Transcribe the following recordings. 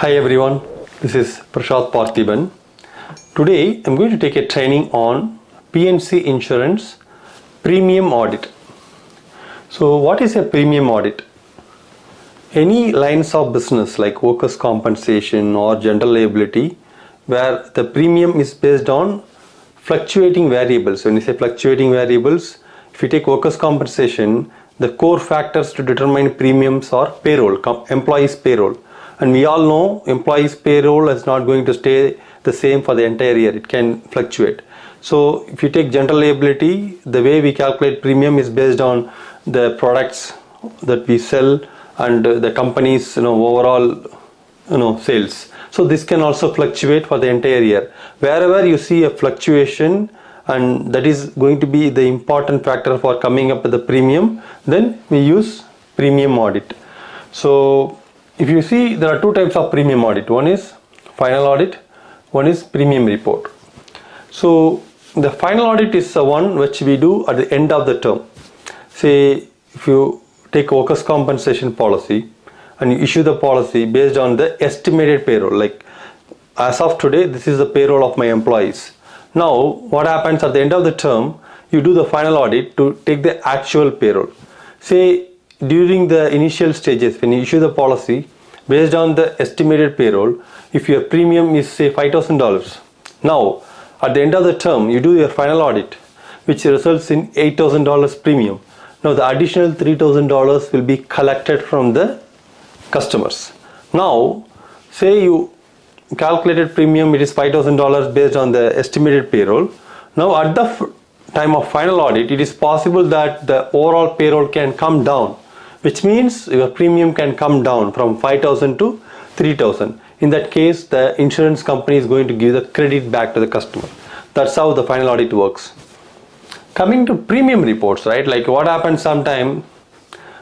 Hi everyone, this is Prashad Parthiban. Today I'm going to take a training on P&C insurance premium audit. So what is a premium audit? Any lines of business like workers' compensation or general liability where the premium is based on fluctuating variables. When you say fluctuating variables, if you take workers' compensation, the core factors to determine premiums are payroll, employees' payroll. And we all know employees' payroll is not going to stay the same for the entire year. It can fluctuate. So if you take general liability, the way we calculate premium is based on the products that we sell and the company's overall sales. So this can also fluctuate for the entire year. Wherever you see a fluctuation, and that is going to be the important factor for coming up with the premium, then we use premium audit. So if you see, there are two types of premium audit. One is final audit, one is premium report. So the final audit is the one which we do at the end of the term. Say if you take a workers' compensation policy and you issue the policy based on the estimated payroll, like as of today this is the payroll of my employees. Now what happens at the end of the term, you do the final audit to take the actual payroll. Say during the initial stages when you issue the policy based on the estimated payroll, if your premium is say $5,000, now at the end of the term you do your final audit which results in $8,000 premium. Now the additional $3,000 will be collected from the customers. Now say you calculated premium, it is $5,000 based on the estimated payroll. Now at the time of final audit, it is possible that the overall payroll can come down, which means your premium can come down from 5,000 to 3,000. In that case, the insurance company is going to give the credit back to the customer. That's how the final audit works. Coming to premium reports, right? Like what happens sometime,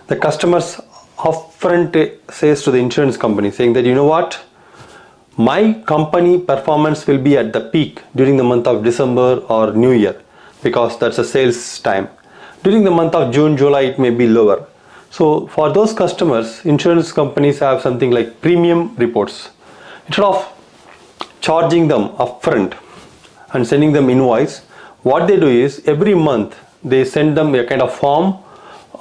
the customers upfront says to the insurance company saying that, you know what, my company performance will be at the peak during the month of December or New Year, because that's a sales time. During the month of June, July, it may be lower. So for those customers, insurance companies have something like premium reports. Instead of charging them upfront and sending them invoice, what they do is every month they send them a kind of form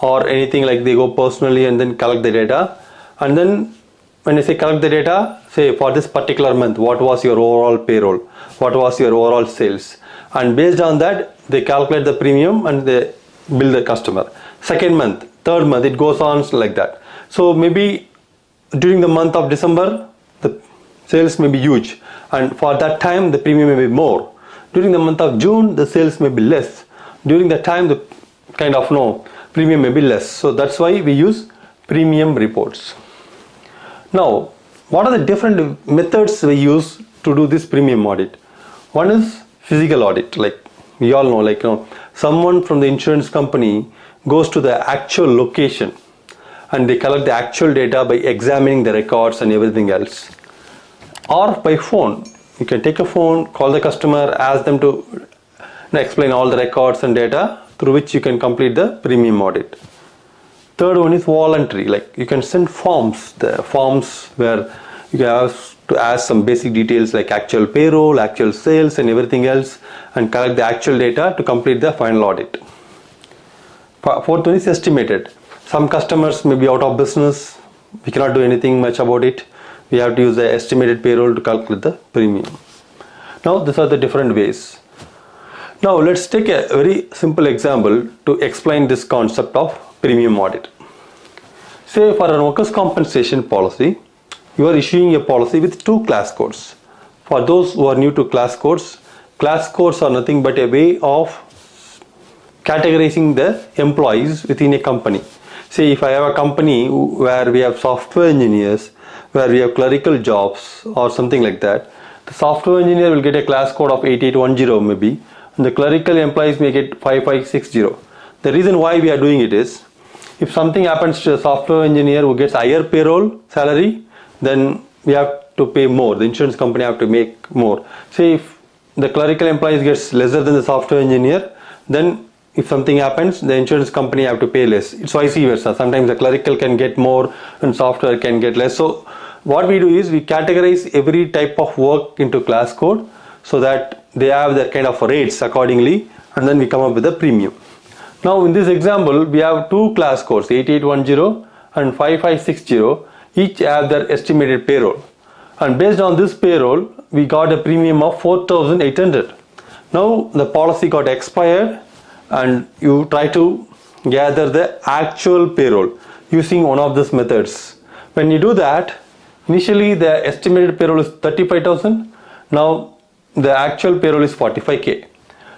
or anything, like they go personally and then collect the data. And then when I say collect the data, say for this particular month, what was your overall payroll? What was your overall sales? And based on that, they calculate the premium and they bill the customer. Second month, third month, it goes on like that. So maybe during the month of December, the sales may be huge. And for that time, the premium may be more. During the month of June, the sales may be less. During that time, the premium may be less. So that's why we use premium reports. Now, what are the different methods we use to do this premium audit? One is physical audit. Like we all know, someone from the insurance company goes to the actual location and they collect the actual data by examining the records and everything else. Or by phone, you can take a phone, call the customer, ask them to explain all the records and data through which you can complete the premium audit. Third one is voluntary, like you can send forms, the forms where you have to ask some basic details like actual payroll, actual sales and everything else, and collect the actual data to complete the final audit. Fourth one is estimated. Some customers may be out of business, we cannot do anything much about it. We have to use the estimated payroll to calculate the premium. Now these are the different ways. Now let's take a very simple example to explain this concept of premium audit. Say for a workers' compensation policy, you are issuing a policy with two class codes. For those who are new to class codes are nothing but a way of categorizing the employees within a company. Say if I have a company where we have software engineers, where we have clerical jobs or something like that, the software engineer will get a class code of 8810 maybe, and the clerical employees may get 5560. The reason why we are doing it is, if something happens to a software engineer who gets higher payroll salary, then we have to pay more. The insurance company have to make more. Say if the clerical employees gets lesser than the software engineer, then if something happens, the insurance company have to pay less. It's vice versa. Sometimes the clerical can get more and software can get less. So what we do is we categorize every type of work into class code so that they have their kind of rates accordingly, and then we come up with a premium. Now in this example we have two class codes, 8810 and 5560, each have their estimated payroll, and based on this payroll we got a premium of 4,800. Now the policy got expired and you try to gather the actual payroll using one of these methods. When you do that, initially the estimated payroll is 35,000. Now the actual payroll is 45k.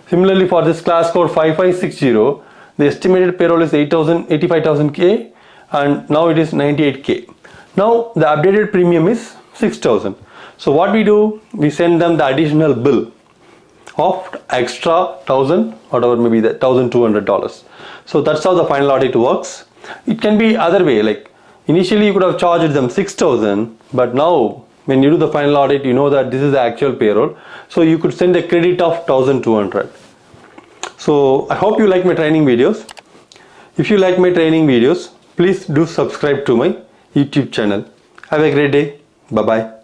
Similarly for this class code 5560, the estimated payroll is 85,000k and now it is 98k. Now the updated premium is 6,000. So what we do, we send them the additional bill of extra 1,000, whatever maybe the $1,200. So that's how the final audit works. It can be other way, like initially you could have charged them 6,000, but now when you do the final audit, you know that this is the actual payroll, so you could send a credit of 1,200. So I hope you like my training videos. If you like my training videos, please do subscribe to my YouTube channel. Have a great day. Bye bye.